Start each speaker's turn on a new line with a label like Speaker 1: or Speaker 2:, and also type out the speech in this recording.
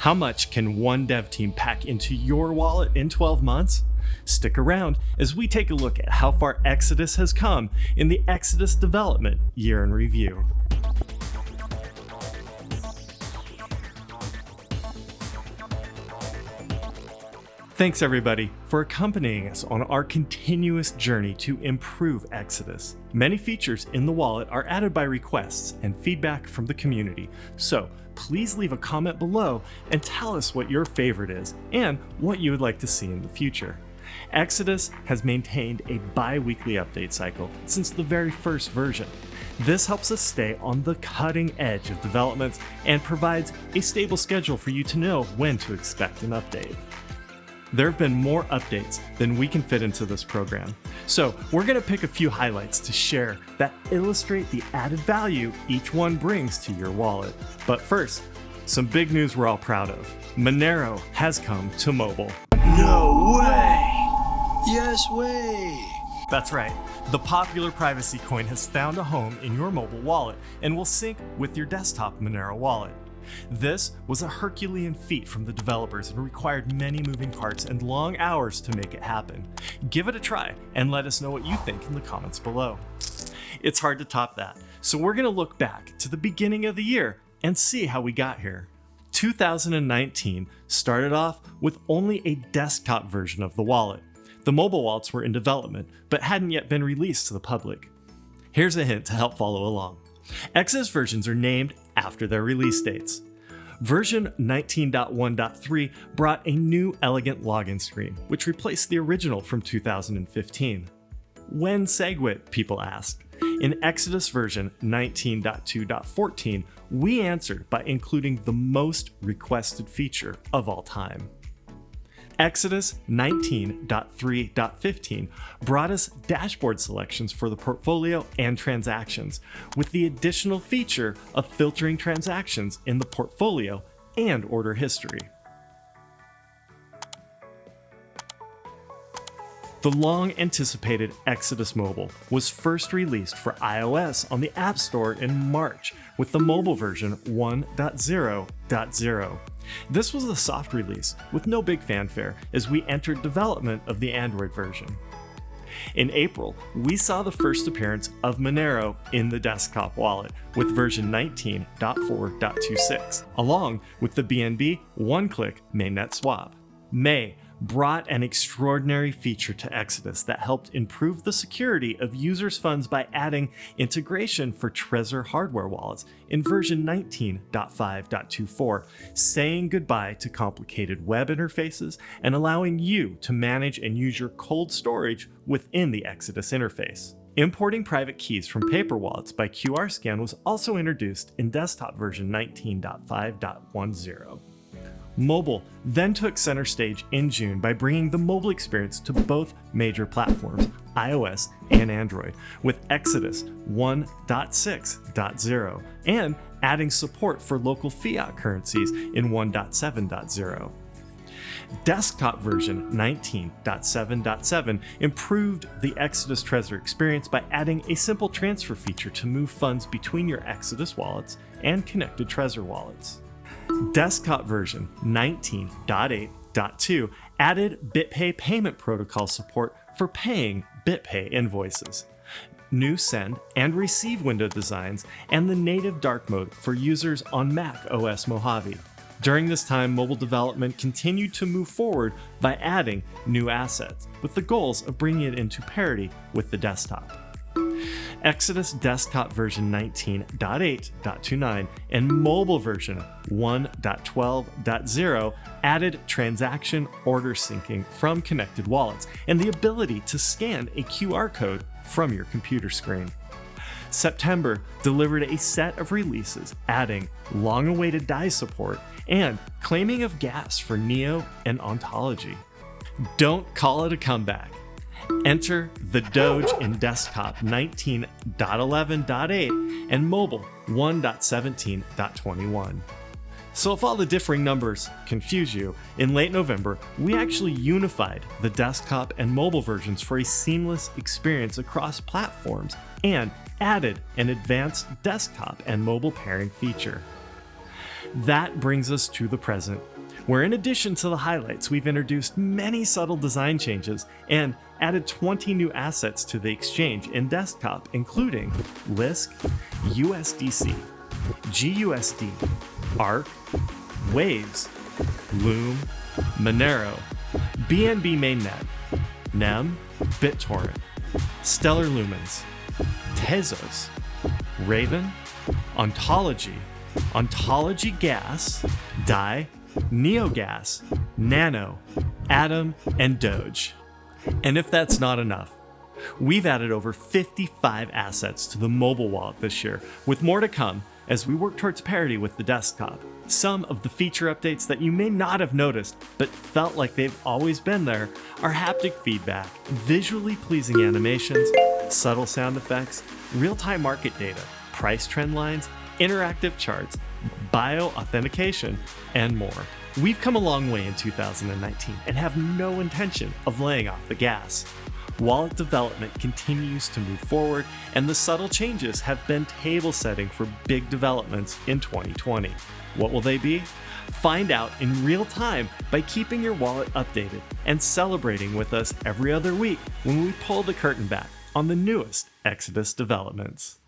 Speaker 1: How much can one dev team pack into your wallet in 12 months? Stick around as we take a look at how far Exodus has come in the Exodus development year in review. Thanks everybody for accompanying us on our continuous journey to improve Exodus. Many features in the wallet are added by requests and feedback from the community, so please leave a comment below and tell us what your favorite is and what you would like to see in the future. Exodus has maintained a bi-weekly update cycle since the very first version. This helps us stay on the cutting edge of developments and provides a stable schedule for you to know when to expect an update. There have been more updates than we can fit into this program, so we're going to pick a few highlights to share that illustrate the added value each one brings to your wallet. But first, some big news we're all proud of. Monero has come to mobile.
Speaker 2: No way! Yes way!
Speaker 1: That's right. The popular privacy coin has found a home in your mobile wallet and will sync with your desktop Monero wallet. This was a Herculean feat from the developers and required many moving parts and long hours to make it happen. Give it a try and let us know what you think in the comments below. It's hard to top that, so we're going to look back to the beginning of the year and see how we got here. 2019 started off with only a desktop version of the wallet. The mobile wallets were in development, but hadn't yet been released to the public. Here's a hint to help follow along. Exodus versions are named after their release dates. Version 19.1.3 brought a new elegant login screen, which replaced the original from 2015. When Segwit, people asked. In Exodus version 19.2.14, we answered by including the most requested feature of all time. Exodus 19.3.15 brought us dashboard selections for the portfolio and transactions, with the additional feature of filtering transactions in the portfolio and order history. The long-anticipated Exodus Mobile was first released for iOS on the App Store in March with the mobile version 1.0.0. This was a soft release with no big fanfare as we entered development of the Android version. In April, we saw the first appearance of Monero in the desktop wallet with version 19.4.26, along with the BNB one-click mainnet swap. May brought an extraordinary feature to Exodus that helped improve the security of users' funds by adding integration for Trezor hardware wallets in version 19.5.24, saying goodbye to complicated web interfaces and allowing you to manage and use your cold storage within the Exodus interface. Importing private keys from paper wallets by QR scan was also introduced in desktop version 19.5.10. Mobile then took center stage in June by bringing the mobile experience to both major platforms, iOS and Android, with Exodus 1.6.0 and adding support for local fiat currencies in 1.7.0. Desktop version 19.7.7 improved the Exodus Trezor experience by adding a simple transfer feature to move funds between your Exodus wallets and connected Trezor wallets. Desktop version 19.8.2 added BitPay payment protocol support for paying BitPay invoices, new send and receive window designs, and the native dark mode for users on Mac OS Mojave. During this time, mobile development continued to move forward by adding new assets, with the goals of bringing it into parity with the desktop. Exodus desktop version 19.8.29 and mobile version 1.12.0 added transaction order syncing from connected wallets and the ability to scan a QR code from your computer screen. September delivered a set of releases adding long-awaited DAI support and claiming of gas for Neo and Ontology. Don't call it a comeback. Enter the Doge in desktop 19.11.8 and mobile 1.17.21. So if all the differing numbers confuse you, in late November, we actually unified the desktop and mobile versions for a seamless experience across platforms and added an advanced desktop and mobile pairing feature. That brings us to the present, where in addition to the highlights, we've introduced many subtle design changes and added 20 new assets to the exchange in desktop, including Lisk, USDC, GUSD, ARC, Waves, Loom, Monero, BNB Mainnet, NEM, BitTorrent, Stellar Lumens, Tezos, Raven, Ontology, Ontology Gas, Dai, NeoGas, Nano, Atom, and Doge. And if that's not enough, we've added over 55 assets to the mobile wallet this year, with more to come as we work towards parity with the desktop. Some of the feature updates that you may not have noticed but felt like they've always been there are haptic feedback, visually pleasing animations, subtle sound effects, real-time market data, price trend lines, interactive charts, bio-authentication, and more. We've come a long way in 2019 and have no intention of laying off the gas. Wallet development continues to move forward, and the subtle changes have been table setting for big developments in 2020. What will they be? Find out in real time by keeping your wallet updated and celebrating with us every other week when we pull the curtain back on the newest Exodus developments.